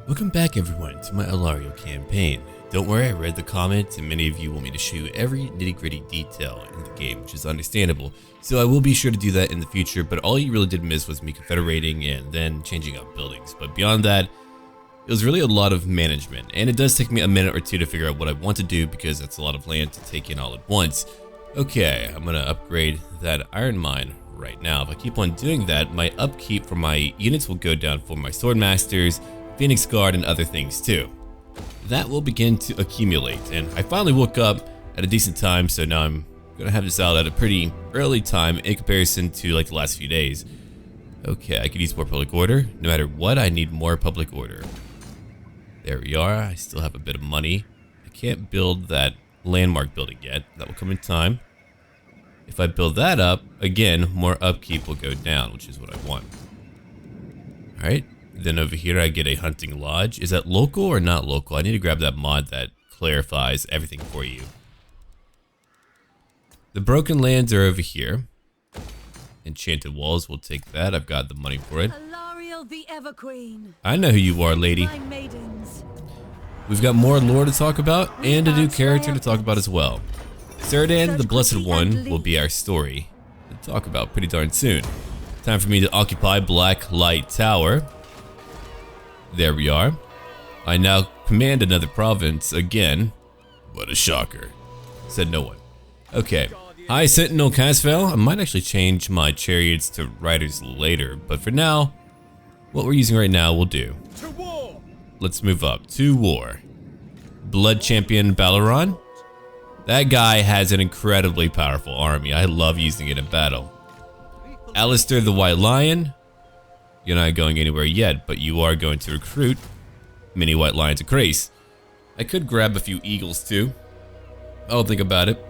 Welcome back everyone to my Alario campaign. Don't worry, I read the comments and many of you want me to show you every nitty-gritty detail in the game, which is understandable. So I will be sure to do that in the future, but all you really did miss was me confederating and then changing up buildings. But beyond that, it was really a lot of management, and it does take me a minute or two to figure out what I want to do because that's a lot of land to take in all at once. Okay, I'm gonna upgrade that iron mine right now. If I keep on doing that, my upkeep for my units will go down for my swordmasters, Phoenix Guard, and other things too. That will begin to accumulate, and I finally woke up at a decent time, so now I'm gonna have this out at a pretty early time in comparison to like the last few days. Okay, I could use more public order. No matter what, I need more public order. There we are. I still have a bit of money. I can't build that landmark building yet. That will come in time. If I build that up, again, more upkeep will go down, which is what I want. Alright. Then over here I get a hunting lodge. Is that local or not local? I need to grab that mod that clarifies everything for you. The broken lands are over here. Enchanted walls, we'll take that. I've got the money for it. The Ever Queen. I know who you are, lady. My maidens. We've got more lore to talk about and a new character to talk about as well. Serdan, the Blessed One, will be our story to talk about pretty darn soon. Time for me to occupy Black Light Tower. There we are. I now command another province again. What a shocker, said no one. Okay. Hi, Sentinel Casfell. I might actually change my chariots to riders later, but for now, what we're using right now will do. To war. Let's move up to war. Blood Champion Avelorn. That guy has an incredibly powerful army. I love using it in battle. Alistair the White Lion. You're not going anywhere yet, but you are going to recruit many White Lions of Grace. I could grab a few eagles too. I'll think about it.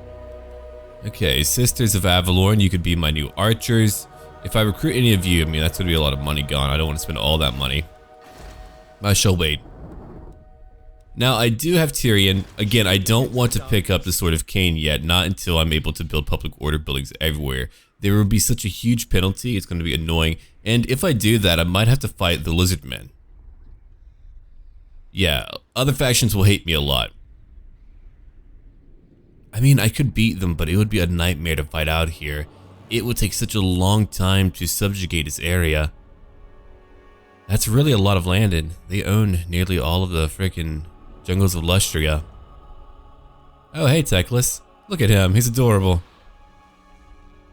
Okay, Sisters of Avelorn, you could be my new archers. If I recruit any of you, I mean, that's going to be a lot of money gone. I don't want to spend all that money. I shall wait. Now, I do have Tyrion. Again, I don't want to pick up the Sword of Cain yet, not until I'm able to build public order buildings everywhere. There will be such a huge penalty, it's going to be annoying. And if I do that, I might have to fight the Lizard Men. Yeah, other factions will hate me a lot. I mean, I could beat them, but it would be a nightmare to fight out here. It would take such a long time to subjugate this area. That's really a lot of land, and they own nearly all of the frickin' jungles of Lustria. Oh, hey, Teclis. Look at him, he's adorable.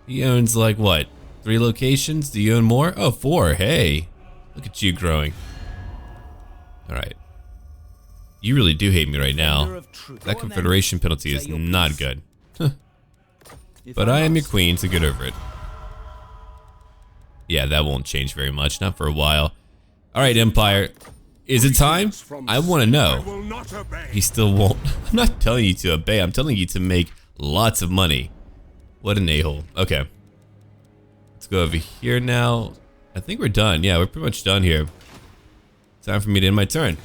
He owns like what? 3 locations? Do you own more? Oh, 4. Hey, look at you growing. Alright. You really do hate me right now. That confederation penalty is not good. But I am your queen, so get over it. Yeah, that won't change very much, not for a while. Alright, Empire. Is it time? I want to know. He still won't. I'm not telling you to obey, I'm telling you to make lots of money. What an a-hole. Okay. Let's go over here now. I think we're done. Yeah, we're pretty much done here. Time for me to end my turn.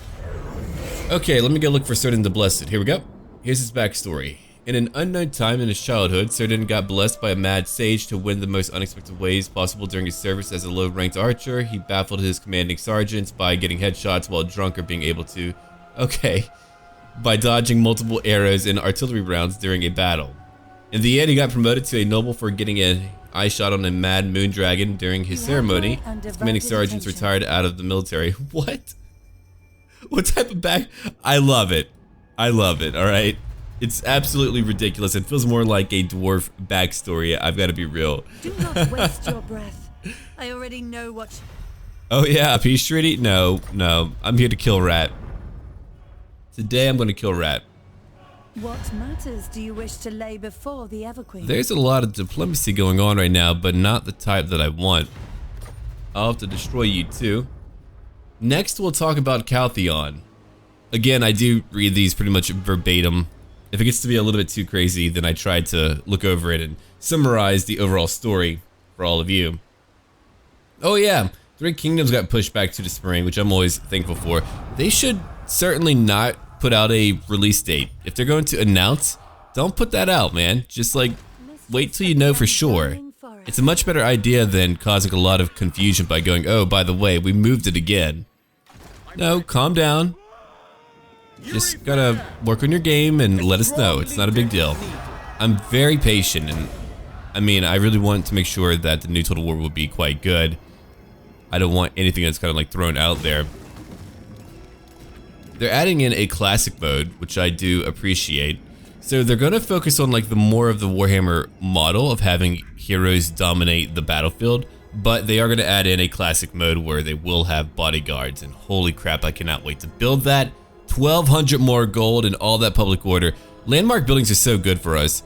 Okay, let me go look for Serdan the Blessed. Here we go. Here's his backstory. In an unknown time in his childhood, Serdan got blessed by a mad sage to win the most unexpected ways possible during his service as a low-ranked archer. He baffled his commanding sergeants by getting headshots while drunk or being able to... Okay. By dodging multiple arrows and artillery rounds during a battle. In the end, he got promoted to a noble for getting an eye shot on a mad moon dragon during his ceremony. His commanding sergeants retired out of the military. What? What type of back... I love it. I love it, alright? It's absolutely ridiculous. It feels more like a dwarf backstory. I've got to be real. Do not waste your breath. I already know what... Oh yeah, peace treaty? No, no. I'm here to kill Rat. Today I'm going to kill Rat. What matters do you wish to lay before the Ever Queen? There's a lot of diplomacy going on right now, but not the type that I want. I'll have to destroy you too. Next we'll talk about Caltheon. Again, I do read these pretty much verbatim. If it gets to be a little bit too crazy, then I try to look over it and summarize the overall story for all of you. Oh yeah, 3 Kingdoms got pushed back to the spring, which I'm always thankful for. They should certainly not put out a release date. If they're going to announce, don't put that out, man. Just like, wait till you know for sure. It's a much better idea than causing a lot of confusion by going, oh, by the way, we moved it again. No, calm down. Just gotta work on your game and let us know. It's not a big deal. I'm very patient, and I mean, I really want to make sure that the new Total War will be quite good. I don't want anything that's kind of like thrown out there. They're adding in a classic mode, which I do appreciate. So they're gonna focus on like the more of the Warhammer model of having heroes dominate the battlefield, but they are gonna add in a classic mode where they will have bodyguards, and holy crap, I cannot wait to build that. 1,200 more gold and all that public order. Landmark buildings are so good for us.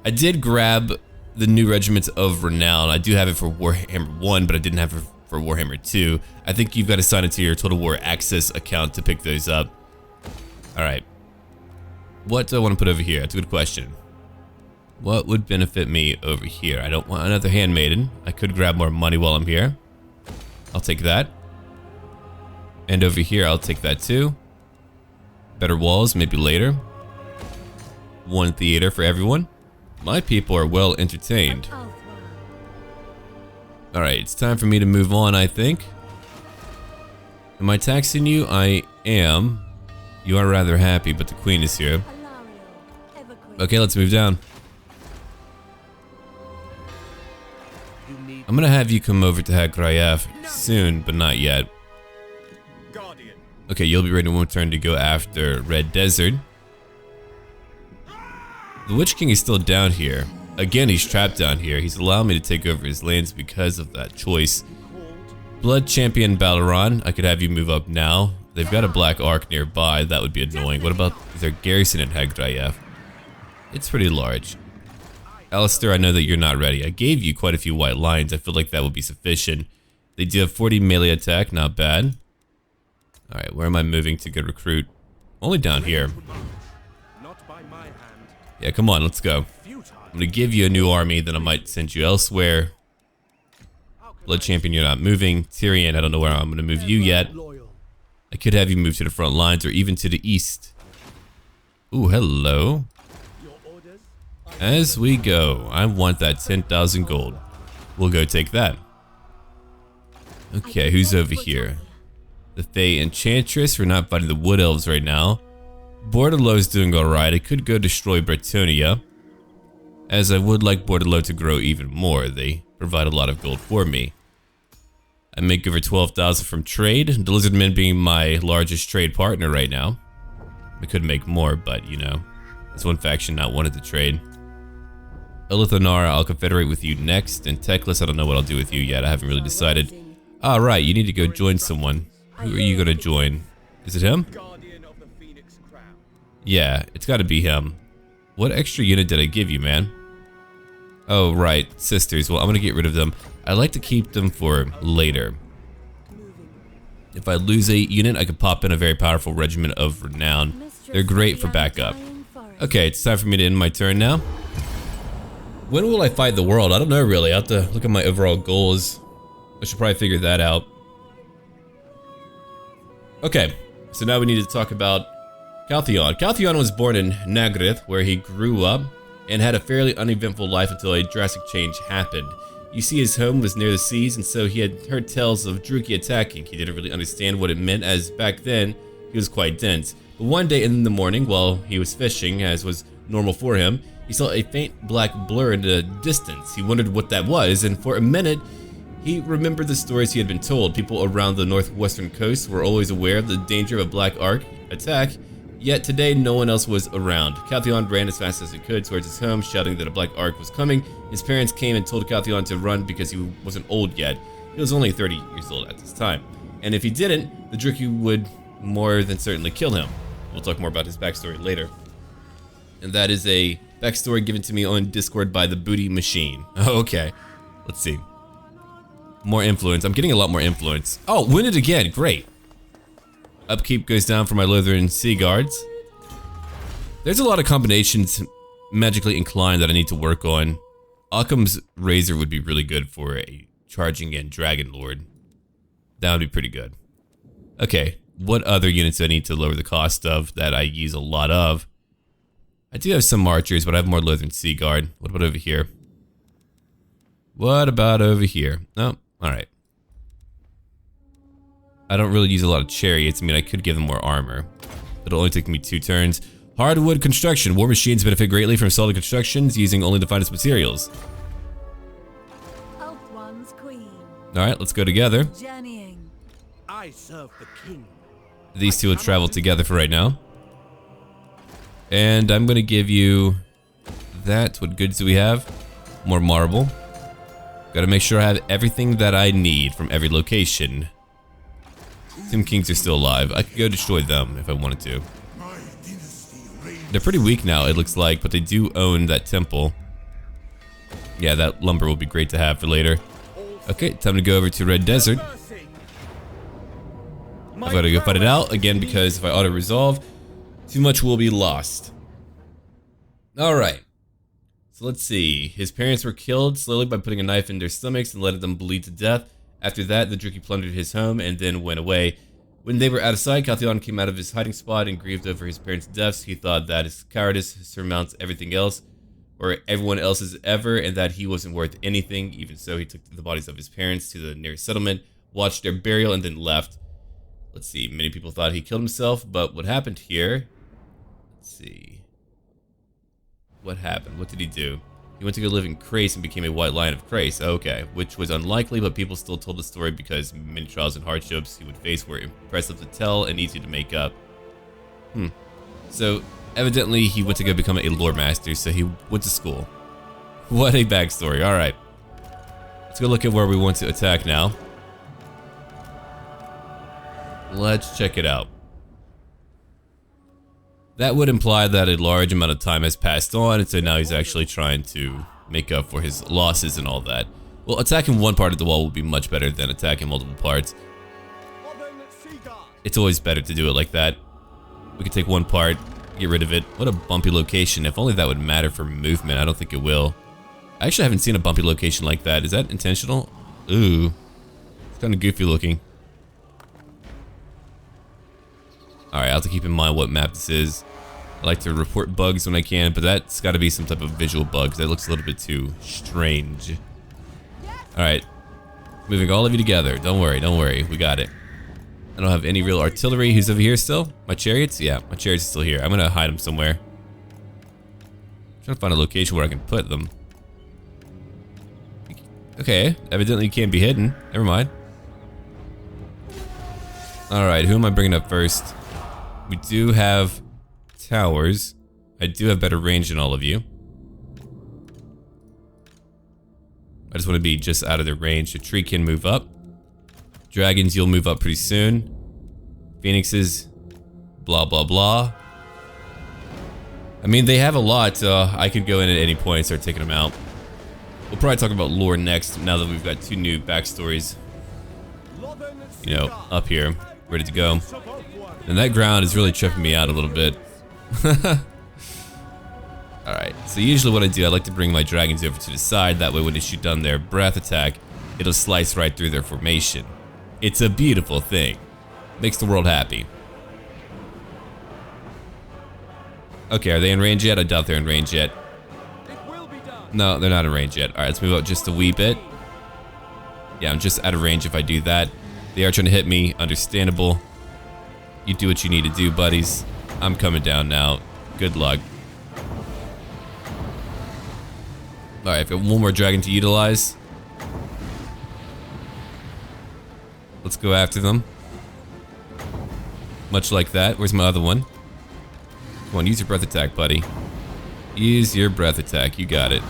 I did grab the new Regiments of Renown. I do have it for Warhammer 1, but I didn't have it for Warhammer 2. I think you've got to sign into your Total War Access account to pick those up. Alright. What do I want to put over here? That's a good question. What would benefit me over here? I don't want another handmaiden. I could grab more money while I'm here. I'll take that. And over here, I'll take that too. Better walls, maybe later. One theater for everyone. My people are well entertained. Alright, it's time for me to move on, I think. Am I taxing you? I am. You are rather happy, but the queen is here. Okay, let's move down. I'm gonna have you come over to Hagrayev soon, but not yet. Okay, you'll be ready one turn to go after Red Desert. The Witch King is still down here. Again, he's trapped down here. He's allowing me to take over his lands because of that choice. Blood Champion Avelorn, I could have you move up now. They've got a Black Ark nearby. That would be annoying. What about their garrison at Hagrayev? It's pretty large. Alistair, I know that you're not ready. I gave you quite a few white lines. I feel like that would be sufficient. They do have 40 melee attack, not bad. Alright, where am I moving to go recruit? Only down here. Yeah, come on, let's go. I'm gonna give you a new army, then I might send you elsewhere. Blood Champion, you're not moving. Tyrion, I don't know where I'm gonna move you yet. I could have you move to the front lines or even to the east. Ooh, hello. As we go, I want that 10,000 gold. We'll go take that. Okay, who's over here? The Fae Enchantress. We're not fighting the Wood Elves right now. Bordelot's doing alright. I could go destroy Bretonia, as I would like Bordelot to grow even more. They provide a lot of gold for me. I make over 12,000 from trade, the Lizardmen being my largest trade partner right now. I could make more, but you know, it's one faction not wanted to trade. Alith Anar, I'll confederate with you next, and Teclis, I don't know what I'll do with you yet. I haven't really decided. Alright, you need to go join someone. Who are you gonna join? Is it him? Yeah, it's gotta be him. What extra unit did I give you, man? Oh, right, sisters. Well, I'm gonna get rid of them. I like to keep them for later. If I lose a unit, I could pop in a very powerful Regiment of Renown. They're great for backup. Okay, it's time for me to end my turn now. When will I fight the world? I don't know really. I have to look at my overall goals. I should probably figure that out. Okay, so now we need to talk about Caltheon. Caltheon was born in Naggareth, where he grew up and had a fairly uneventful life until a drastic change happened. You see, his home was near the seas, and so he had heard tales of Druki attacking. He didn't really understand what it meant, as back then he was quite dense. But one day in the morning, while he was fishing, as was normal for him, he saw a faint black blur in the distance. He wondered what that was, and for a minute, he remembered the stories he had been told. People around the northwestern coast were always aware of the danger of a Black Ark attack, yet today no one else was around. Caltheon ran as fast as he could towards his home, shouting that a Black Ark was coming. His parents came and told Caltheon to run because he wasn't old yet. He was only 30 years old at this time. And if he didn't, the Druki would more than certainly kill him. We'll talk more about his backstory later. And that is a backstory given to me on Discord by the Booty Machine. Okay, let's see. More influence. I'm getting a lot more influence. Oh, win it again. Great. Upkeep goes down for my Lutheran Sea Guards. There's a lot of combinations magically inclined that I need to work on. Occam's Razor would be really good for a charging in Dragon Lord. That would be pretty good. Okay, what other units do I need to lower the cost of that I use a lot of? I do have some archers, but I have more Lutheran Sea Guard. What about over here? What about over here? Oh, alright. I don't really use a lot of chariots. I mean, I could give them more armor. It'll only take me 2 turns. Hardwood construction. War machines benefit greatly from solid constructions using only the finest materials. One's queen. Alright, let's go together. Journeying. I serve the king. These two will travel together for right now. And I'm gonna give you that. What goods do we have? More marble. Gotta make sure I have everything that I need from every location. Some kings are still alive. I could go destroy them if I wanted to. They're pretty weak now, it looks like, but they do own that temple. Yeah, that lumber will be great to have for later. Okay, time to go over to Red Desert. I've got to go fight it out again because if I auto-resolve, too much will be lost. Alright. So let's see. His parents were killed slowly by putting a knife in their stomachs and letting them bleed to death. After that, the Druki plundered his home and then went away. When they were out of sight, Caltheon came out of his hiding spot and grieved over his parents' deaths. He thought that his cowardice surmounts everything else, or everyone else's ever, and that he wasn't worth anything. Even so, he took the bodies of his parents to the nearest settlement, watched their burial, and then left. Let's see, many people thought he killed himself, but what happened here? Let's see. What happened? What did he do? He went to go live in Crace and became a White Lion of Crace. Okay, which was unlikely, but people still told the story because many trials and hardships he would face were impressive to tell and easy to make up. So, evidently he went to go become a lore master, so he went to school. What a backstory. Alright. Let's go look at where we want to attack now. Let's check it out. That would imply that a large amount of time has passed on, and so now he's actually trying to make up for his losses and all that. Well, attacking one part of the wall would be much better than attacking multiple parts. It's always better to do it like that. We can take one part, get rid of it. What a bumpy location. If only that would matter for movement. I don't think it will. I actually haven't seen a bumpy location like that. Is that intentional? Ooh. It's kind of goofy looking. Alright, I'll have to keep in mind what map this is. I like to report bugs when I can, but that's got to be some type of visual bug, because that looks a little bit too strange. Alright. Moving all of you together. Don't worry. We got it. I don't have any real artillery. Who's over here still? My chariots? Yeah, my chariots are still here. I'm going to hide them somewhere. I'm trying to find a location where I can put them. Okay, evidently you can't be hidden. Never mind. Alright, who am I bringing up first? We do have towers. I do have better range than all of you. I just want to be just out of their range. The tree can move up. Dragons, you'll move up pretty soon. Phoenixes, blah blah blah. I mean, they have a lot. I could go in at any point and start taking them out. We'll probably talk about lore next, now that we've got 2 new backstories, you know, up here, ready to go. And that ground is really tripping me out a little bit. Alright, so usually what I do, I like to bring my dragons over to the side, that way when they shoot down their breath attack, it'll slice right through their formation. It's a beautiful thing. Makes the world happy. Okay, are they in range yet? I doubt they're in range yet. No, they're not in range yet. Alright, let's move up just a wee bit. Yeah, I'm just out of range if I do that. They are trying to hit me, understandable. You do what you need to do, buddies. I'm coming down now. Good luck. Alright, I've got one more dragon to utilize. Let's go after them. Much like that. Where's my other one? Come on, use your breath attack, buddy. Use your breath attack. You got it.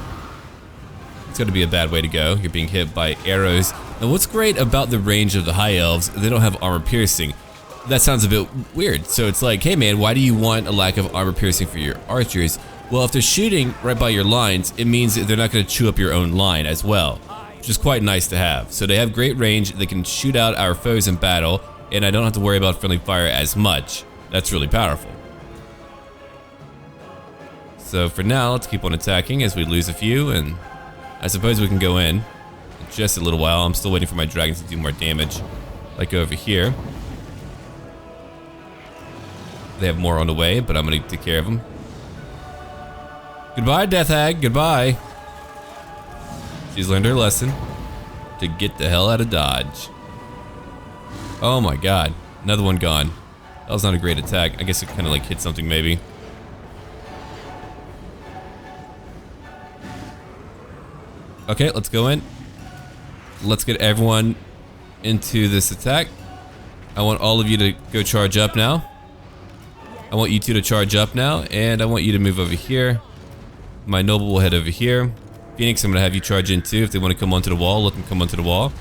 It's going to be a bad way to go. You're being hit by arrows. Now, what's great about the range of the high elves, they don't have armor piercing. That sounds a bit weird. So it's like, hey man, why do you want a lack of armor piercing for your archers? Well, if they're shooting right by your lines, it means that they're not going to chew up your own line as well, which is quite nice to have. So they have great range. They can shoot out our foes in battle, and I don't have to worry about friendly fire as much. That's really powerful. So for now, let's keep on attacking as we lose a few, and I suppose we can go in just a little while. I'm still waiting for my dragons to do more damage, like over here. They have more on the way, but I'm going to take care of them. Goodbye, Death Hag. Goodbye. She's learned her lesson to get the hell out of Dodge. Oh my god. Another one gone. That was not a great attack. I guess it kind of like hit something maybe. Okay, let's go in. Let's get everyone into this attack. I want all of you to go charge up now. I want you two to charge up now, and I want you to move over here. My noble will head over here. Phoenix, I'm gonna have you charge in too. If they want to come onto the wall, let them come onto the wall.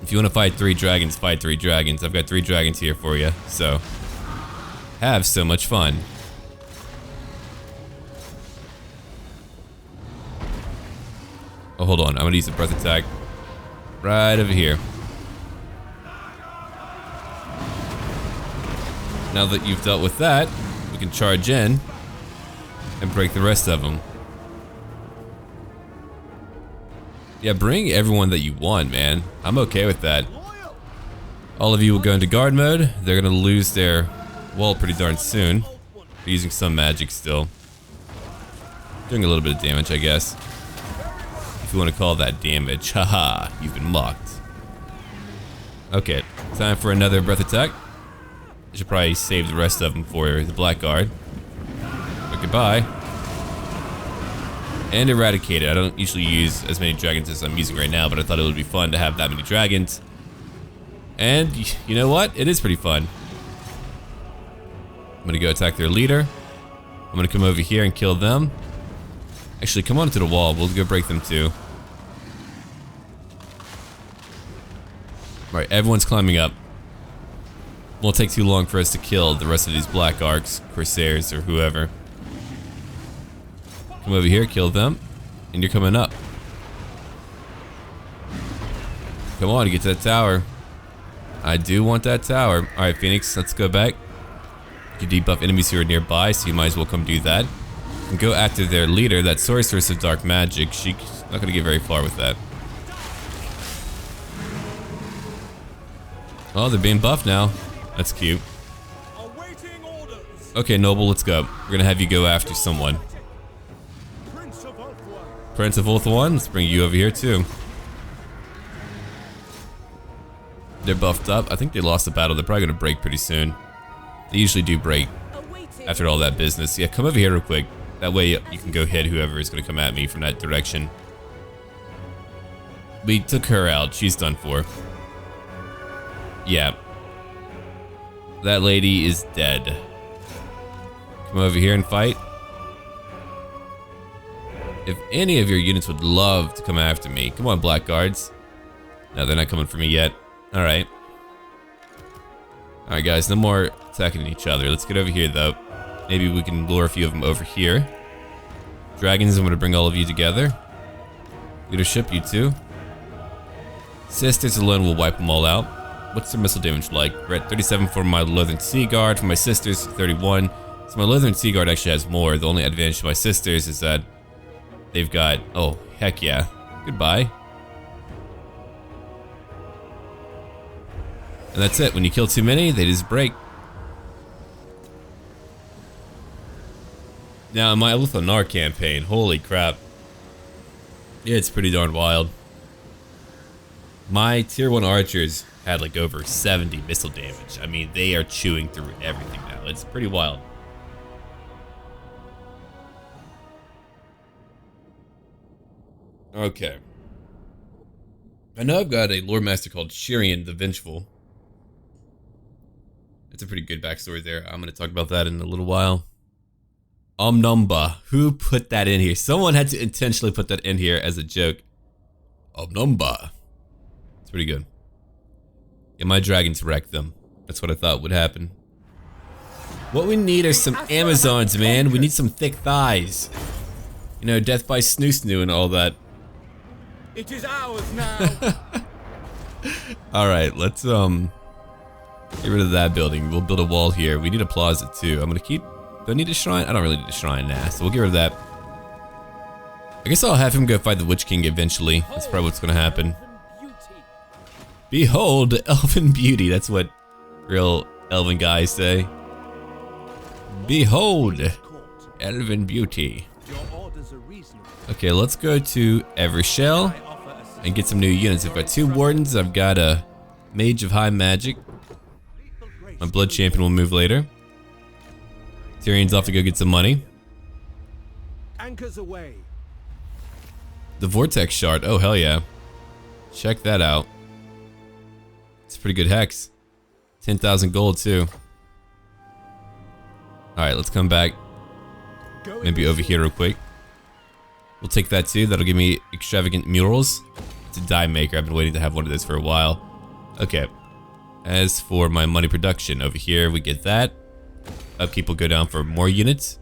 If you want to fight 3 dragons, fight 3 dragons. I've got 3 dragons here for you, so have so much fun. Oh, hold on. I'm gonna use a breath attack right over here. Now that you've dealt with that, we can charge in and break the rest of them. Yeah, bring everyone that you want, man. I'm okay with that. All of you will go into guard mode. They're gonna lose their wall pretty darn soon. They're using some magic still. Doing a little bit of damage, I guess. If you want to call that damage. Haha, you've been mocked. Okay, time for another breath attack. I should probably save the rest of them for the blackguard. But goodbye. And eradicated. I don't usually use as many dragons as I'm using right now, but I thought it would be fun to have that many dragons. And you know what? It is pretty fun. I'm gonna go attack their leader. I'm gonna come over here and kill them. Actually, come on to the wall. We'll go break them too. Alright, everyone's climbing up. Won't take too long for us to kill the rest of these black arcs, corsairs, or whoever. Come over here, kill them, and you're coming up. Come on, get to that tower. I do want that tower. Alright, Phoenix, let's go back. You can debuff enemies who are nearby, so you might as well come do that. And go after their leader, that sorceress of dark magic. She's not gonna get very far with that. Oh, they're being buffed now. That's cute. Okay, Noble, let's go. We're gonna have you go after someone. Prince of Ulthuan, let's bring you over here too. They're buffed up. I think they lost the battle. They're probably gonna break pretty soon. They usually do break after all that business. Yeah, come over here real quick. That way you can go hit whoever is gonna come at me from that direction. We took her out. She's done for. Yeah. That lady is dead. Come over here and fight. If any of your units would love to come after me, come on, blackguards. No, they're not coming for me yet. Alright. Alright, guys, no more attacking each other. Let's get over here, though. Maybe we can lure a few of them over here. Dragons, I'm going to bring all of you together. Leadership, you too. Sisters alone will wipe them all out. What's their missile damage like? We're at 37 for my Lothern Sea Guard. For my sisters, 31. So my Lothern Sea Guard actually has more. The only advantage to my sisters is that they've got... Oh, heck yeah. Goodbye. And that's it. When you kill too many, they just break. Now, in my Alith Anar campaign, holy crap. Yeah, it's pretty darn wild. My tier 1 archers had like over 70 missile damage. I mean, they are chewing through everything now. It's pretty wild. Okay. I know I've got a lore master called Shirian the Vengeful. It's a pretty good backstory there. I'm going to talk about that in a little while. Omnumba. Who put that in here? Someone had to intentionally put that in here as a joke. Omnumba. It's pretty good. Yeah, my dragons wrecked them. That's what I thought would happen. What we need are some Amazons, man. We need some thick thighs. You know, death by snoo and all that. It is ours now. Alright, let's get rid of that building. We'll build a wall here. We need a plaza too. I'm gonna keep... Do I need a shrine? I don't really need a shrine, nah. So we'll get rid of that. I guess I'll have him go fight the Witch King eventually. That's probably what's gonna happen. Behold, Elven beauty. That's what real Elven guys say. Behold, Elven beauty. Okay, let's go to Evershell and get some new units. I've got 2 wardens. I've got a Mage of High Magic. My Blood Champion will move later. Tyrion's off to go get some money. Anchors away. The Vortex Shard. Oh, hell yeah. Check that out. It's a pretty good hex. 10,000 gold, too. Alright, let's come back. Maybe over here real quick. We'll take that too. That'll give me extravagant murals. It's a die maker. I've been waiting to have one of those for a while. Okay. As for my money production, over here we get that. Upkeep will go down for more units.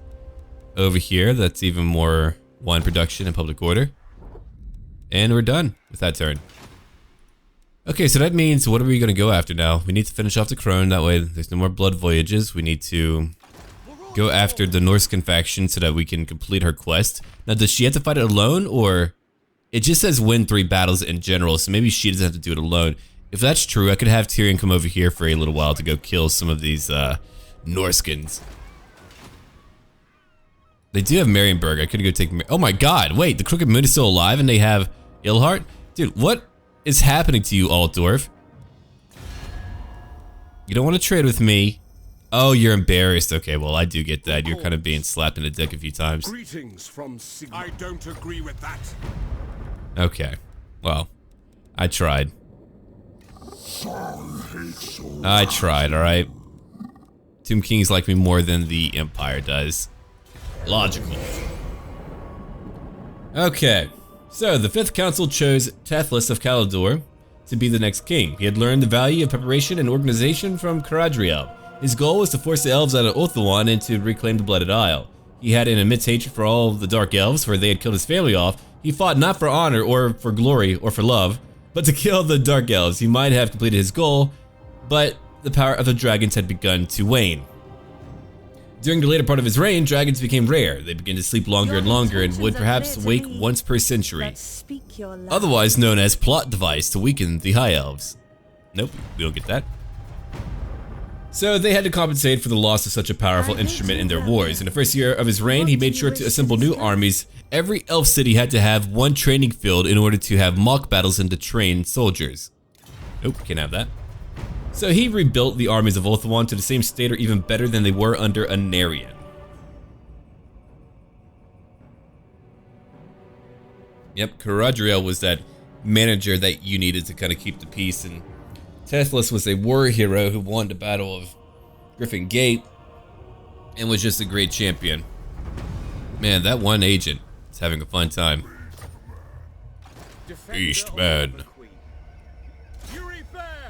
Over here, that's even more wine production and public order. And we're done with that turn. Okay, so that means what are we going to go after now? We need to finish off the Crone. That way there's no more blood voyages. We need to go after the Norscan faction so that we can complete her quest. Now, does she have to fight it alone, or it just says win 3 battles in general, so maybe she doesn't have to do it alone. If that's true, I could have Tyrion come over here for a little while to go kill some of these Norscans. They do have Marienburg. I could go take... Oh my god, wait, the Crooked Moon is still alive and they have Ilhart? Dude, what is happening to you, Altdorf? You don't want to trade with me. Oh, you're embarrassed. Okay, well, I do get that. You're kind of being slapped in the dick a few times. Greetings from I don't agree with that. Okay. Well, I tried. I tried, alright? Tomb Kings like me more than the Empire does. Logical. Okay. So, the 5th Council chose Tethlis of Calador to be the next king. He had learned the value of preparation and organization from Caradriel. His goal was to force the elves out of Ulthuan and to reclaim the Blooded Isle. He had an immense hatred for all the Dark Elves, for they had killed his family off. He fought not for honor or for glory or for love, but to kill the Dark Elves. He might have completed his goal, but the power of the dragons had begun to wane. During the later part of his reign, dragons became rare. They began to sleep longer and longer and would perhaps wake once per century. Otherwise known as plot device to weaken the High Elves. Nope, we don't get that. So they had to compensate for the loss of such a powerful instrument in their wars. In the first year of his reign, he made sure to assemble new armies. Every elf city had to have one training field in order to have mock battles and to train soldiers. Nope, can't have that. So he rebuilt the armies of Ulthuan to the same state or even better than they were under Anarion. Yep, Caradriel was that manager that you needed to kind of keep the peace, and Tethlis was a war hero who won the Battle of Griffin Gate and was just a great champion. Man, that one agent is having a fun time. Beastman.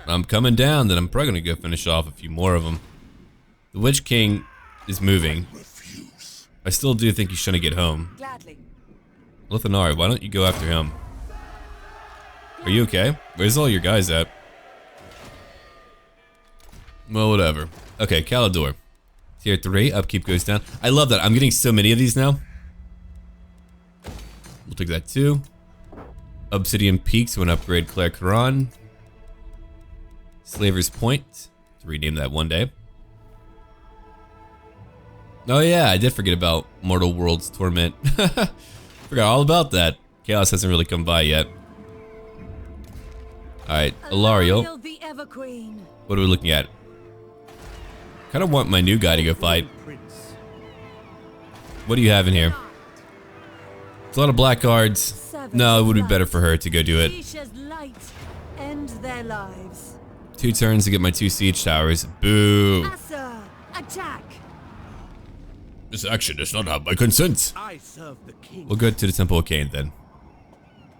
I'm coming down, then I'm probably gonna go finish off a few more of them. The Witch King is moving. I still do think he's trying to get home. Alith Anar, why don't you go after him? Are you okay? Where's all your guys at? Well, whatever. Okay, Calador. Tier 3, upkeep goes down. I love that. I'm getting so many of these now. We'll take that too. Obsidian Peaks, when upgrade Claire Caron. Slaver's Point, to rename that one day. Oh yeah, I did forget about Mortal World's Torment. Forgot all about that. Chaos hasn't really come by yet. Alright, Alariel. What are we looking at? Kinda want my new guy to go fight. What do you have in here? It's a lot of black guards. No, it would be better for her to go do it. 2 turns to get my 2 siege towers. Boo. This action does not have my consent. We'll go to the Temple of Cain then.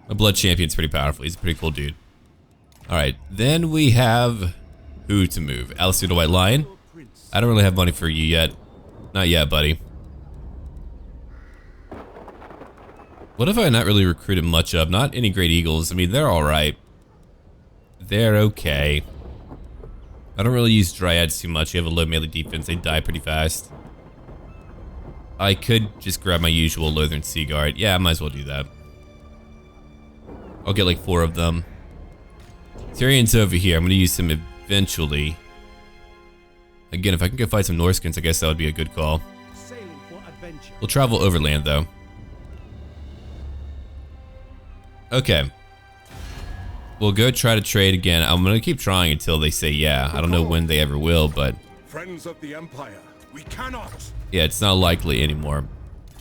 My Blood Champion's pretty powerful. He's a pretty cool dude. Alright, then we have who to move? Alistair the White Lion. I don't really have money for you yet. Not yet, buddy. What have I not really recruited much of? Not any Great Eagles. I mean, they're alright. They're okay. I don't really use Dryads too much. You have a low melee defense. They die pretty fast. I could just grab my usual Lothern Sea Guard. Yeah, I might as well do that. I'll get like 4 of them. Tyrion's over here. I'm going to use him eventually. Again, if I can go fight some Norscans, I guess that would be a good call. We'll travel overland, though. Okay. we'll go try to trade again. I'm gonna keep trying until they say yeah. I don't know when they ever will, but Friends of the Empire, we cannot. yeah, it's not likely anymore.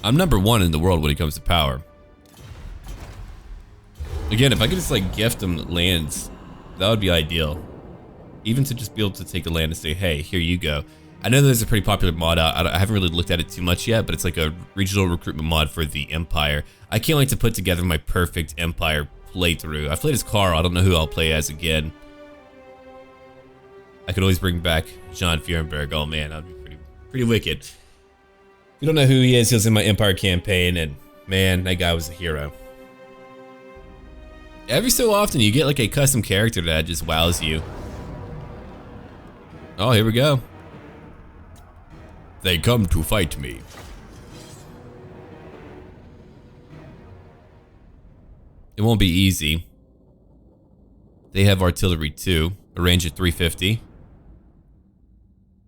I'm #1 in the world when it comes to power. Again, if I could just like gift them lands, that would be ideal. Even to just be able to take a land and say, hey, here you go. I know there's a pretty popular mod out. I haven't really looked at it too much yet, but it's like a regional recruitment mod for the Empire. I can't wait to put together my perfect Empire playthrough. I've played as Carl. I don't know who I'll play as again. I could always bring back John Fierenberg. Oh man, that'd be pretty wicked. If you don't know who he was in my Empire campaign, and man, that guy was a hero. Every so often, you get like a custom character that just wows you. Oh, here we go. They come to fight me. It won't be easy. They have artillery too, a range of 350.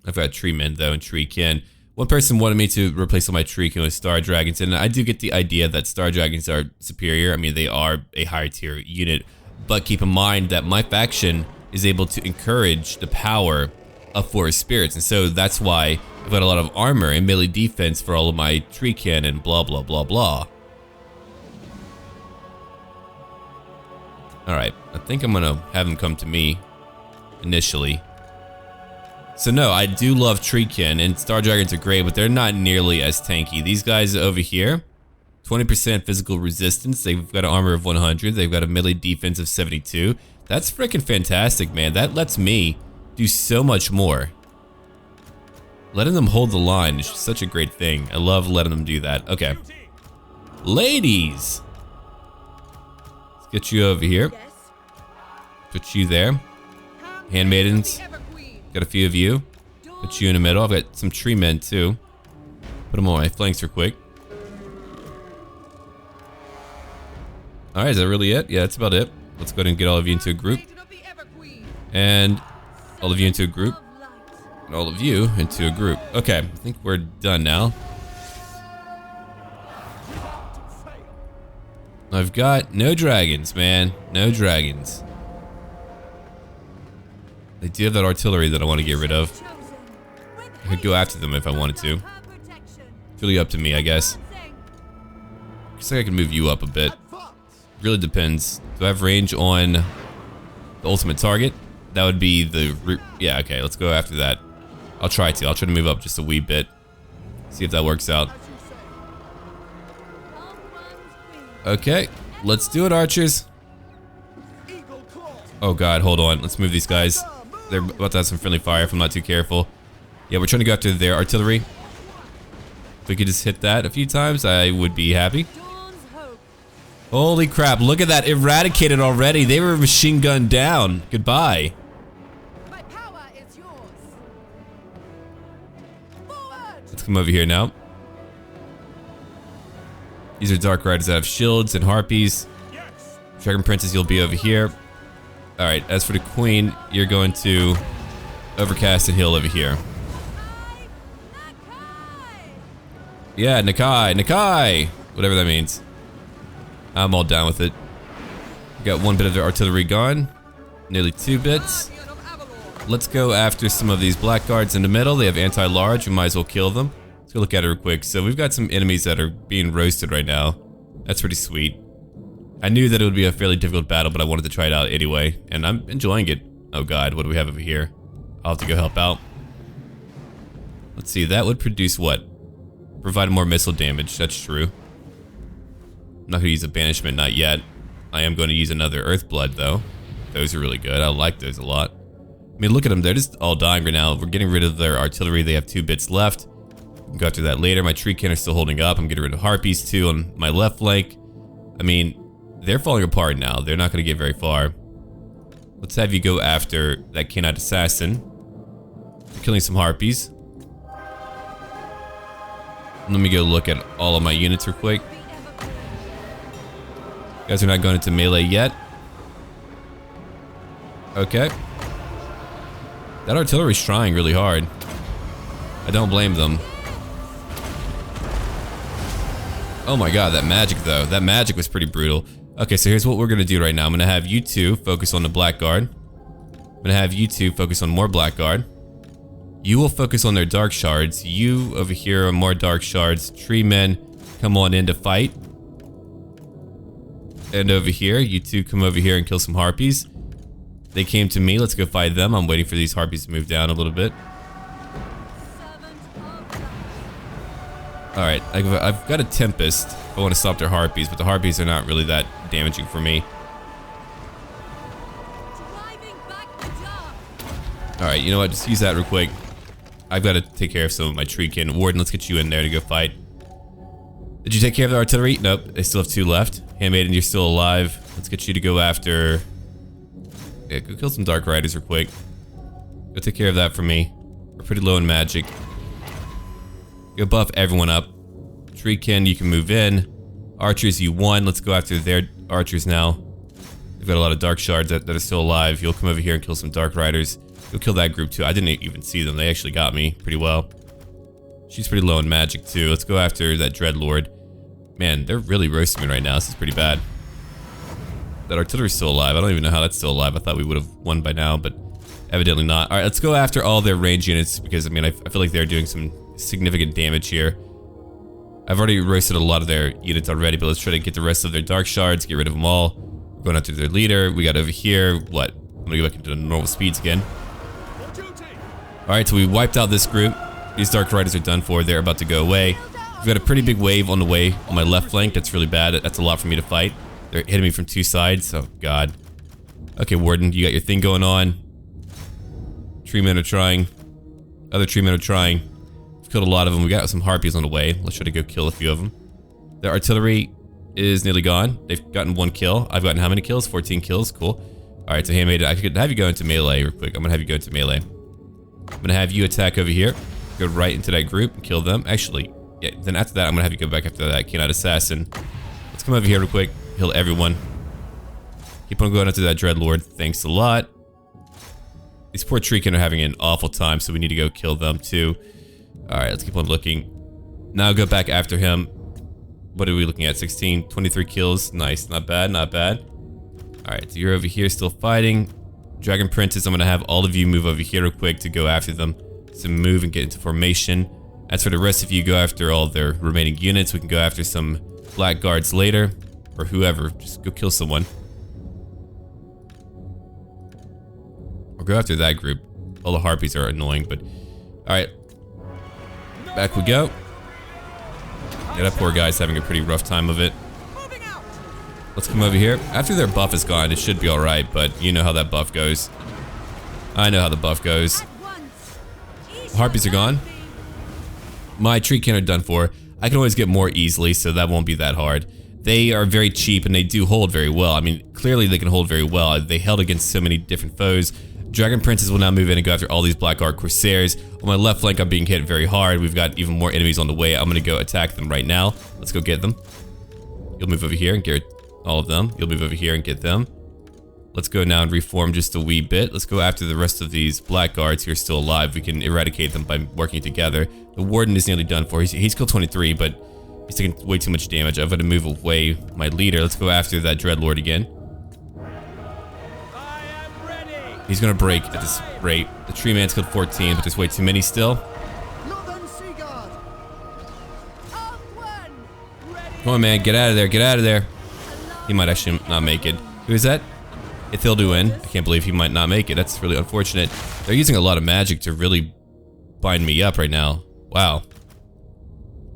I've got tree men though, and tree kin. One person wanted me to replace all my tree kin with star dragons, and I do get the idea that star dragons are superior. I mean, they are a higher tier unit, but keep in mind that my faction is able to encourage the power of forest spirits, and so that's why I've got a lot of armor and melee defense for all of my tree kin and blah blah blah blah. Alright, I think I'm gonna have them come to me initially. So no, I do love treekin, and star dragons are great, but they're not nearly as tanky. These guys over here, 20% physical resistance, they've got an armor of 100, they've got a melee defense of 72. That's freaking fantastic, man. That lets me do so much more. Letting them hold the line is such a great thing. I love letting them do that. Okay. Ladies! Let's get you over here. Put you there. Handmaidens. Got a few of you. Put you in the middle. I've got some tree men too. Put them on my flanks real quick. Alright, is that really it? Yeah, that's about it. Let's go ahead and get all of you into a group. And all of you into a group. And all of you into a group. Okay, I think we're done now. I've got no dragons, man. No dragons. They do have that artillery that I want to get rid of. I could go after them if I wanted to. It's really up to me, I guess. Looks like I can move you up a bit. Really depends. Do I have range on the ultimate target? That would be the... Yeah, okay, let's go after that. I'll try to move up just a wee bit. See if that works out. Okay, let's do it, archers. Oh god, hold on. Let's move these guys. They're about to have some friendly fire if I'm not too careful. Yeah, we're trying to go after their artillery. If we could just hit that a few times, I would be happy. Holy crap, look at that. Eradicated already. They were machine gunned down. Goodbye. My power is yours. Let's come over here now. These are Dark Riders that have shields and harpies. Dragon Princess, you'll be over here. Alright, as for the Queen, you're going to overcast and heal over here. Yeah, Nakai! Whatever that means. I'm all down with it. Got one bit of their artillery gone. Nearly 2 bits. Let's go after some of these blackguards in the middle. They have anti-large, we might as well kill them. Let's go look at it real quick. So we've got some enemies that are being roasted right now. That's pretty sweet. I knew that it would be a fairly difficult battle, but I wanted to try it out anyway. And I'm enjoying it. Oh god, what do we have over here? I'll have to go help out. Let's see, that would produce what? Provide more missile damage, that's true. I'm not going to use a banishment, not yet. I am going to use another Earthblood though. Those are really good, I like those a lot. I mean, look at them, they're just all dying right now. We're getting rid of their artillery, they have 2 bits left. We can go after that later. My tree kin are still holding up. I'm getting rid of harpies too on my left flank. I mean, they're falling apart now. They're not going to get very far. Let's have you go after that canine assassin. You're killing some harpies. Let me go look at all of my units real quick. You guys are not going into melee yet. Okay. That artillery's trying really hard. I don't blame them. Oh my god, that magic though. That magic was pretty brutal. Okay, so here's what we're gonna do right now. I'm gonna have you two focus on the blackguard. I'm gonna have you two focus on more blackguard. You will focus on their dark shards. You over here are more dark shards. Tree men, come on in to fight. And over here, you two come over here and kill some harpies. They came to me. Let's go fight them. I'm waiting for these harpies to move down a little bit. Alright, I've got a Tempest. I want to stop their harpies, but the harpies are not really that damaging for me. Alright, you know what? Just use that real quick. I've got to take care of some of my treekin. Warden, let's get you in there to go fight. Did you take care of the artillery? Nope, they still have 2 left. Handmaiden, you're still alive. Let's get you to go after... Yeah, go kill some Dark Riders real quick. Go take care of that for me. We're pretty low in magic. Go buff everyone up. Treekin, you can move in. Archers, you won. Let's go after their archers now. We've got a lot of Dark Shards that are still alive. You'll come over here and kill some Dark Riders. Go kill that group too. I didn't even see them. They actually got me pretty well. She's pretty low in magic too. Let's go after that Dreadlord. Man, they're really roasting me right now. This is pretty bad. That artillery's still alive. I don't even know how that's still alive. I thought we would have won by now, but evidently not. Alright, let's go after all their range units because, I mean, I feel like they're doing some significant damage here. I've already roasted a lot of their units already, but let's try to get the rest of their Dark Shards, get rid of them all. We're going after their leader. We got over here, what? I'm gonna go back into the normal speeds again. Alright, so we wiped out this group. These Dark Riders are done for. They're about to go away. We've got a pretty big wave on the way on my left flank. That's really bad. That's a lot for me to fight. They're hitting me from 2 sides. Oh, God. Okay, Warden, you got your thing going on. Tree men are trying. Other tree men are trying. We've killed a lot of them. We got some harpies on the way. Let's try to go kill a few of them. Their artillery is nearly gone. They've gotten 1 kill. I've gotten how many kills? 14 kills. Cool. Alright, so Handmaiden, I could have you go into melee real quick. I'm gonna have you go into melee. I'm gonna have you attack over here. Go right into that group and kill them. Actually, yeah, then after that, I'm gonna have you go back after that Canine Assassin. Let's come over here real quick. Heal everyone. Keep on going after that Dreadlord. Thanks a lot. These poor treekin are having an awful time, so we need to go kill them too. Alright, let's keep on looking. Now go back after him. What are we looking at? 16, 23 kills. Nice. Not bad, not bad. Alright, so you're over here still fighting. Dragon Princess, I'm going to have all of you move over here real quick to go after them. So move and get into formation. As for the rest of you, go after all their remaining units. We can go after some blackguards later. Or whoever. Just go kill someone. Or go after that group. All the harpies are annoying, but... Alright. Back we go. Yeah, that poor guy's having a pretty rough time of it. Let's come over here. After their buff is gone, it should be alright, but you know how that buff goes. I know how the buff goes. The harpies are gone. My treekin are done for. I can always get more easily, so that won't be that hard. They are very cheap and they do hold very well. I mean, clearly they can hold very well. They held against so many different foes. Dragon Princess will now move in and go after all these Blackguard Corsairs. On my left flank, I'm being hit very hard. We've got even more enemies on the way. I'm gonna go attack them right now. Let's go get them. You'll move over here and get all of them. You'll move over here and get them. Let's go now and reform just a wee bit. Let's go after the rest of these Blackguards who are still alive. We can eradicate them by working together. The Warden is nearly done for. He's killed 23, but he's taking way too much damage. I've got to move away my leader. Let's go after that Dreadlord again. He's gonna break at this rate. The tree man's killed 14, but there's way too many still. Come on, man, get out of there, get out of there. He might actually not make it. Who is that? Ithilduin. I can't believe he might not make it. That's really unfortunate. They're using a lot of magic to really bind me up right now. Wow.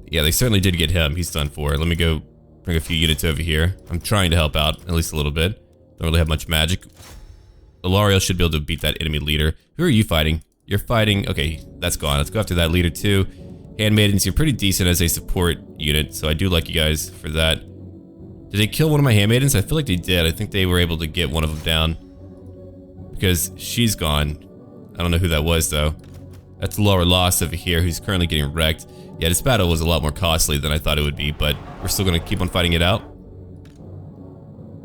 Yeah, they certainly did get him. He's done for. Let me go bring a few units over here. I'm trying to help out, at least a little bit. Don't really have much magic. Alariel should be able to beat that enemy leader. Who are you fighting? You're fighting... Okay, that's gone. Let's go after that leader too. Handmaidens, you're pretty decent as a support unit, so I do like you guys for that. Did they kill one of my handmaidens? I feel like they did. I think they were able to get one of them down. Because she's gone. I don't know who that was though. That's Laura Lost over here, who's currently getting wrecked. Yeah, this battle was a lot more costly than I thought it would be, but we're still gonna keep on fighting it out.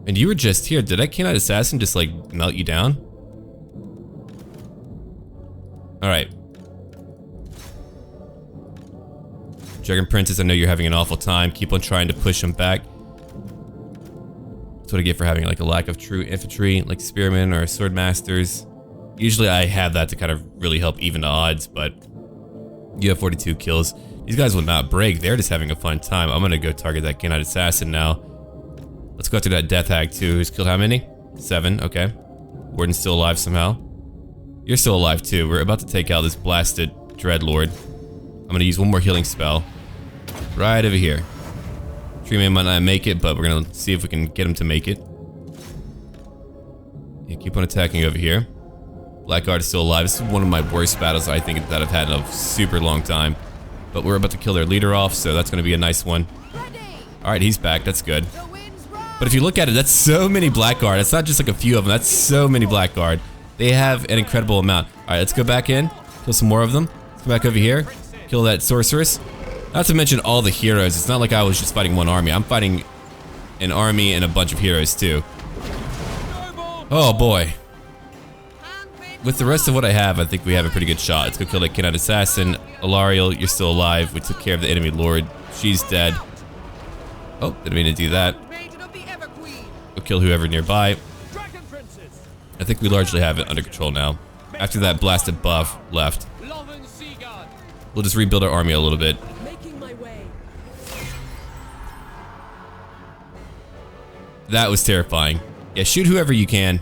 And you were just here. Did that Canine Assassin just like melt you down? Alright. Dragon Princess, I know you're having an awful time. Keep on trying to push him back. That's what I get for having like a lack of true infantry, like spearmen or sword masters. Usually I have that to kind of really help even the odds, but you have 42 kills. These guys will not break. They're just having a fun time. I'm gonna go target that canine assassin now. Let's go after that death hag too. Who's killed how many? 7, okay. Warden's still alive somehow. You're still alive too. We're about to take out this blasted Dreadlord. I'm gonna use one more healing spell. Right over here. Treeman might not make it, but we're gonna see if we can get him to make it. Yeah, keep on attacking over here. Blackguard is still alive. This is one of my worst battles I think that I've had in a super long time. But we're about to kill their leader off, so that's gonna be a nice one. Alright, he's back. That's good. But if you look at it, that's so many Blackguard. It's not just like a few of them. That's so many Blackguard. They have an incredible amount. Alright, let's go back in. Kill some more of them. Let's go back over here. Kill that sorceress. Not to mention all the heroes. It's not like I was just fighting one army. I'm fighting an army and a bunch of heroes too. Oh boy. With the rest of what I have, I think we have a pretty good shot. Let's go kill that canine assassin. Alariel, you're still alive. We took care of the enemy lord. She's dead. Oh, didn't mean to do that. We'll kill whoever nearby. I think we largely have it under control now. After that blasted buff left, we'll just rebuild our army a little bit. That was terrifying. Yeah, shoot whoever you can.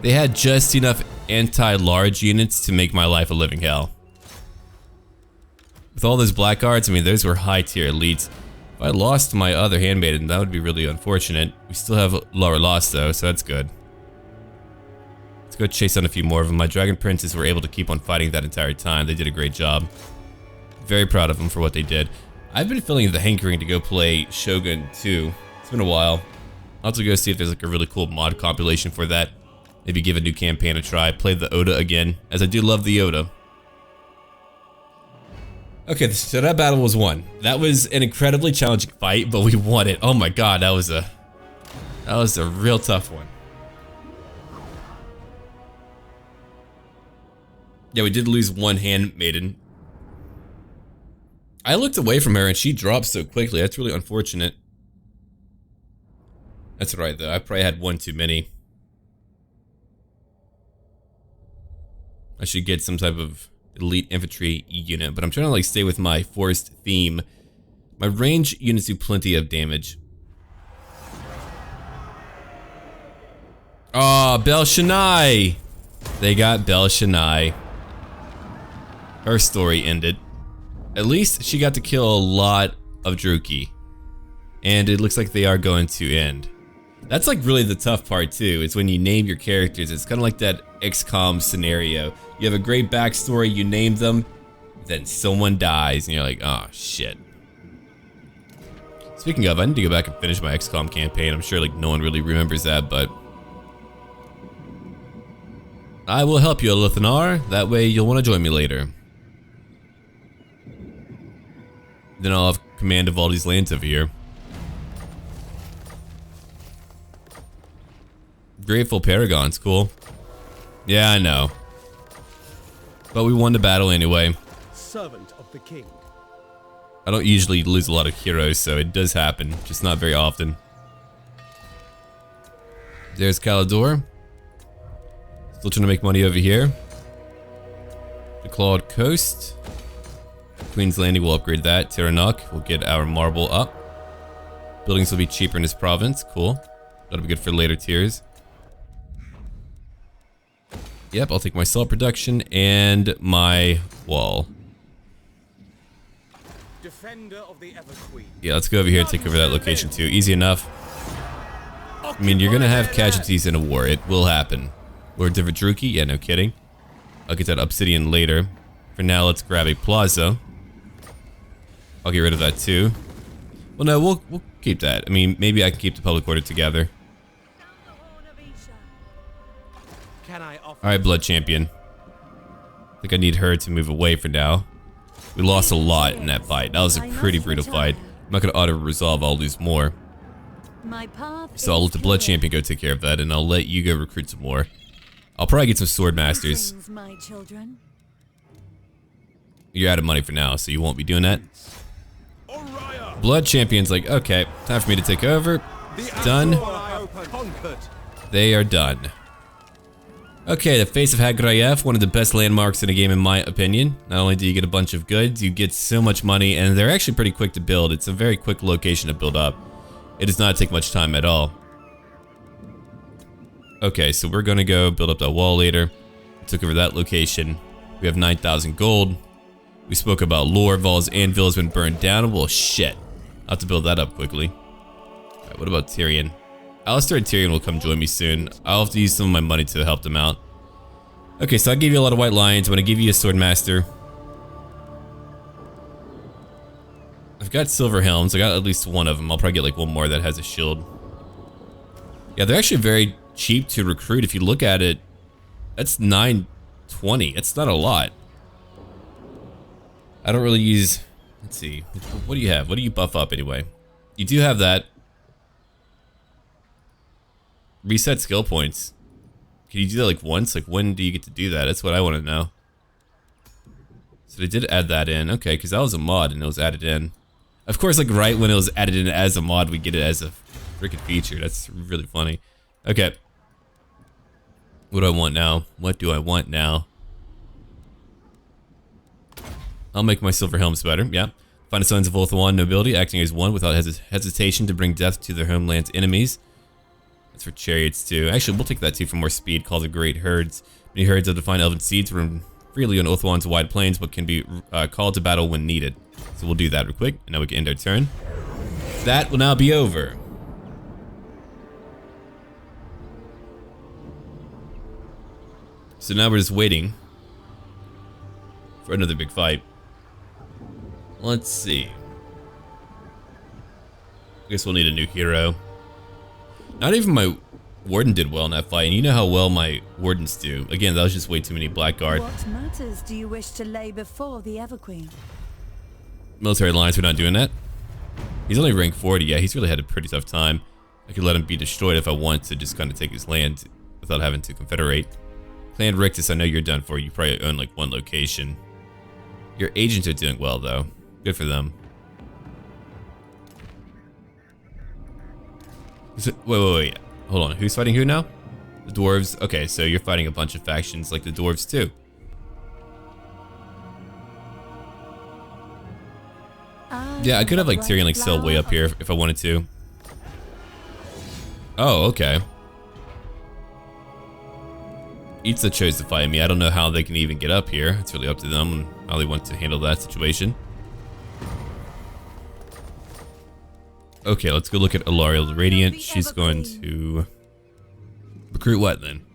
They had just enough anti-large units to make my life a living hell. With all those blackguards, I mean, those were high-tier elites. If I lost my other handmaiden, that would be really unfortunate. We still have lower loss though, so that's good. Let's go chase on a few more of them. My dragon princes were able to keep on fighting that entire time. They did a great job. Very proud of them for what they did. I've been feeling the hankering to go play Shogun 2. It's been a while. I'll have to go see if there's like a really cool mod compilation for that. Maybe give a new campaign a try. Play the Oda again, as I do love the Oda. Okay, so that battle was won. That was an incredibly challenging fight, but we won it. Oh my god, that was a real tough one. Yeah, we did lose one handmaiden. I looked away from her and she dropped so quickly. That's really unfortunate. That's right though. I probably had one too many. I should get some type of elite infantry unit, but I'm trying to like stay with my forest theme. My range units do plenty of damage. Oh, Bel Shannai! They got Bel Shannai. Her story ended. At least she got to kill a lot of Druki. And it looks like they are going to end. That's like really the tough part too, is when you name your characters. It's kind of like that XCOM scenario. You have a great backstory, you name them, then someone dies and you're like, oh shit. Speaking of, I need to go back and finish my XCOM campaign. I'm sure like no one really remembers that, but I will help you, Alith Anar. That way you'll want to join me later. Then I'll have command of all these lands over here. Grateful Paragon's cool. Yeah, I know. But we won the battle anyway. Servant of the king. I don't usually lose a lot of heroes, so it does happen, just not very often. There's Calador. Still trying to make money over here. The Clawed Coast. Queen's Landing will upgrade that. Terranok will get our marble up. Buildings will be cheaper in this province. Cool. That'll be good for later tiers. Yep, I'll take my salt production and my wall. Defender of the Everqueen. Yeah, let's go over here and take over that location too. Easy enough. I mean, you're gonna have casualties in a war. It will happen. Lord Druki? Yeah, no kidding. I'll get that obsidian later. For now, let's grab a plaza. I'll get rid of that too. Well, no, we'll keep that. I mean, maybe I can keep the public order together. Alright, Blood Champion. I think I need her to move away for now. We lost a lot in that fight. That was a pretty brutal fight. I'm not going to auto-resolve, I'll lose more. So I'll let the Blood Champion go take care of that, and I'll let you go recruit some more. I'll probably get some Sword Masters. You're out of money for now, so you won't be doing that. Blood Champion's like, okay, time for me to take over. It's done. They are done. Okay, the Face of Hagrayev, one of the best landmarks in a game in my opinion. Not only do you get a bunch of goods, you get so much money, and they're actually pretty quick to build. It's a very quick location to build up. It does not take much time at all. Okay, so we're gonna go build up that wall later. We took over that location. We have 9,000 gold. We spoke about Lorval's anvil has been burned down. Well, shit. I'll have to build that up quickly. Alright, what about Tyrion? Alistair and Tyrion will come join me soon. I'll have to use some of my money to help them out. Okay, so I gave you a lot of white lions. I'm gonna give you a swordmaster. I've got silver helms. I got at least one of them. I'll probably get like one more that has a shield. Yeah, they're actually very cheap to recruit. If you look at it, that's 920. It's not a lot. I don't really use... Let's see. What do you have? What do you buff up anyway? You do have that. Reset skill points. Can you do that like once? Like when do you get to do that? That's what I want to know. So they did add that in. Okay, because that was a mod and it was added in. Of course, like right when it was added in as a mod, we get it as a freaking feature. That's really funny. Okay. What do I want now? What do I want now? I'll make my silver helms better. Yeah. Find the Sons of Ulthuan nobility acting as one without hesitation to bring death to their homeland's enemies. That's for chariots too. Actually, we'll take that too for more speed. Call the great herds. Many herds of defined elven seeds roam freely on Ulthuan's wide plains, but can be called to battle when needed. So we'll do that real quick, and now we can end our turn. That will now be over. So now we're just waiting for another big fight. Let's see. I guess we'll need a new hero. Not even my warden did well in that fight, and you know how well my wardens do. Again, that was just way too many blackguard. What matters do you wish to lay before the Everqueen? Military alliance, we're not doing that. He's only rank 40, yeah, he's really had a pretty tough time. I could let him be destroyed if I want to just kind of take his land without having to confederate. Clan Rictus, I know you're done for. You probably own like one location. Your agents are doing well though. Good for them. Wait. Hold on. Who's fighting who now? The dwarves. Okay, so you're fighting a bunch of factions like the dwarves too. Yeah, I could have like Tyrion like sail way up here if I wanted to. Oh, okay. Itza chose to fight me. I don't know how they can even get up here. It's really up to them and how they want to handle that situation. Okay, let's go look at Alariel the Radiant. She's going to recruit what then?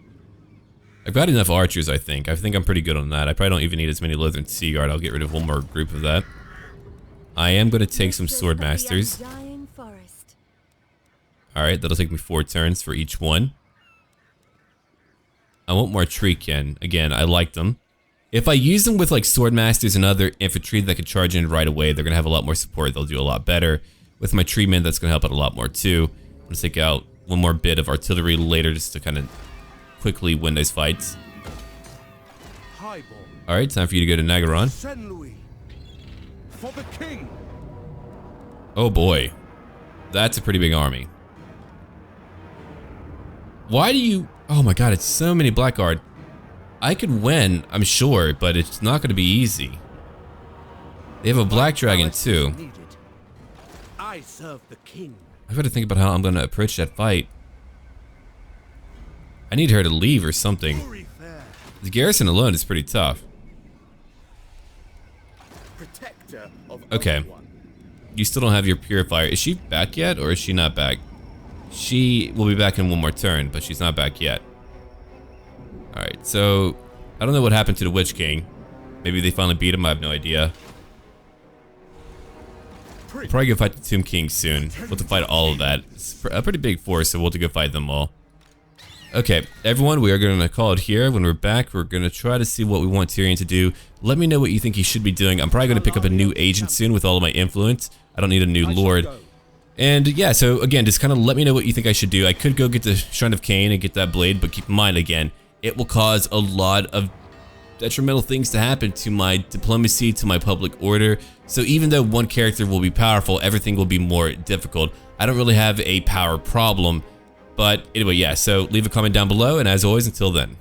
I've got enough archers, I think. I think I'm pretty good on that. I probably don't even need as many Lothern Sea Guard. I'll get rid of one more group of that. I am going to take some Swordmasters. Alright, that'll take me 4 turns for each one. I want more Treekin. Again, I like them. If I use them with like Swordmasters and other infantry that can charge in right away, they're going to have a lot more support. They'll do a lot better. With my treemen, that's going to help out a lot more too. I'm going to take out one more bit of artillery later just to kind of quickly win those fights. Alright, time for you to go to Naggarond. For the king. Oh boy. That's a pretty big army. Why do you... Oh my god, it's so many blackguard. I could win, I'm sure, but it's not going to be easy. They have a black dragon too. I serve the king. I've got to think about how I'm going to approach that fight. I need her to leave or something. The garrison alone is pretty tough. Okay. You still don't have your purifier. Is she back yet or is she not back? She will be back in one more turn, but she's not back yet. Alright, so I don't know what happened to the Witch King. Maybe they finally beat him, I have no idea. We'll probably go fight the Tomb King soon. We'll have to fight all of that. It's a pretty big force, so we'll have to go fight them all. Okay, everyone, we are going to call it here. When we're back, we're going to try to see what we want Tyrion to do. Let me know what you think he should be doing. I'm probably going to pick up a new agent soon with all of my influence. I don't need a new lord. And yeah, so again, just kind of let me know what you think I should do. I could go get the Shrine of Cain and get that blade, but keep in mind, again, it will cause a lot of detrimental things to happen to my diplomacy, to my public order. So even though one character will be powerful, everything will be more difficult. I don't really have a power problem. But anyway, yeah, so leave a comment down below, and as always, until then.